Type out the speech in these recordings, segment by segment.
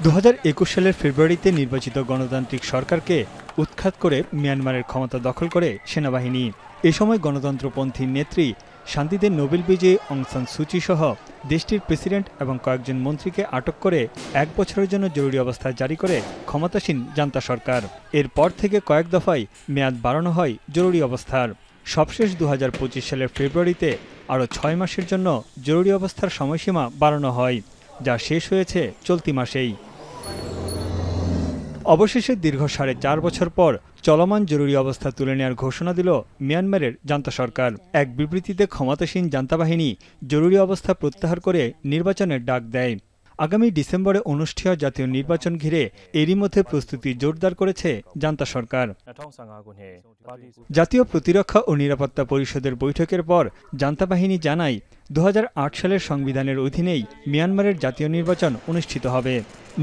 2021 সালের ফেব্রুয়ারিতে নির্বাচিত গণতান্ত্রিক সরকারকে উৎখাত করে মিয়ানমারের ক্ষমতা দখল করে সেনাবাহিনী। এ সময় গণতন্ত্রপন্থী নেত্রী শান্তিতে নোবেল বিজয়ী অং সান সুচি সহ দেশটির প্রেসিডেন্ট এবং কয়েকজন মন্ত্রীকে আটক করে 1 বছরের জন্য জরুরি অবস্থা জারি করে ক্ষমতাসীন জান্তা সরকার। এরপর থেকে কয়েক দফায় মেয়াদ বাড়ানো হয় জরুরি অবস্থার। সবশেষ 2025 সালের ফেব্রুয়ারিতে আরও 6 মাসের জন্য জরুরি অবস্থার সময়সীমা বাড়ানো হয়, যা শেষ হয়েছে চলতি মাসেই। অবশেষে দীর্ঘ 4.5 বছর পর চলমান জরুরি অবস্থা তুলে নেওয়ার ঘোষণা দিল মিয়ানমারের জান্তা সরকার। এক বিবৃতিতে ক্ষমতাসীন জান্তা বাহিনী জরুরি অবস্থা প্রত্যাহার করে নির্বাচনের ডাক দেয়। আগামী ডিসেম্বরে অনুষ্ঠেয় জাতীয় নির্বাচন ঘিরে এরই মধ্যে প্রস্তুতি জোরদার করেছে জান্তা সরকার। জাতীয় প্রতিরক্ষা ও নিরাপত্তা পরিষদের বৈঠকের পর জান্তা বাহিনী জানায় 2008 সালের সংবিধানের অধীনেই মিয়ানমারের জাতীয় নির্বাচন অনুষ্ঠিত হবে।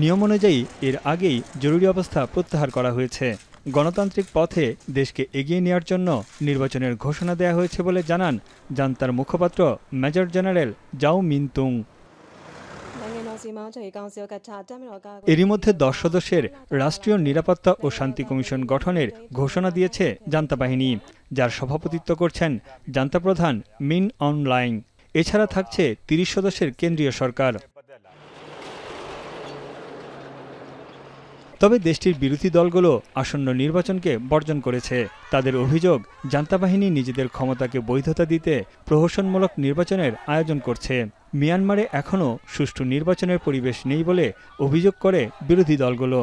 নিয়ম অনুযায়ী এর আগেই জরুরি অবস্থা প্রত্যাহার করা হয়েছে। গণতান্ত্রিক পথে দেশকে এগিয়ে নেওয়ার জন্য নির্বাচনের ঘোষণা দেওয়া হয়েছে বলে জানান জান্তার মুখপাত্র মেজর জেনারেল জাও মিনতুং। এরই মধ্যে 10 সদস্যের রাষ্ট্রীয় নিরাপত্তা ও শান্তি কমিশন গঠনের ঘোষণা দিয়েছে জান্তা বাহিনী, যার সভাপতিত্ব করছেন জান্তা প্রধান মিন অং লাইং। এছাড়া থাকছে 30 সদস্যের কেন্দ্রীয় সরকার। তবে দেশটির বিরোধী দলগুলো আসন্ন নির্বাচনকে বর্জন করেছে। তাদের অভিযোগ, জান্তা বাহিনী নিজেদের ক্ষমতাকে বৈধতা দিতে প্রহসনমূলক নির্বাচনের আয়োজন করছে। মিয়ানমারে এখনও সুষ্ঠু নির্বাচনের পরিবেশ নেই বলে অভিযোগ করে বিরোধী দলগুলো।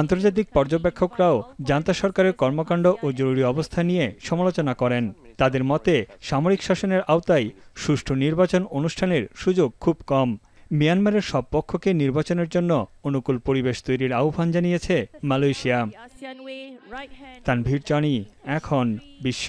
আন্তর্জাতিক পর্যবেক্ষকরাও জান্তা সরকারের কর্মকাণ্ড ও জরুরি অবস্থা নিয়ে সমালোচনা করেন। তাদের মতে, সামরিক শাসনের আওতায় সুষ্ঠু নির্বাচন অনুষ্ঠানের সুযোগ খুব কম। মিয়ানমারের সব পক্ষকে নির্বাচনের জন্য অনুকূল পরিবেশ তৈরির আহ্বান জানিয়েছে মালয়েশিয়া। তানভীর জনি, এখন বিশ্ব।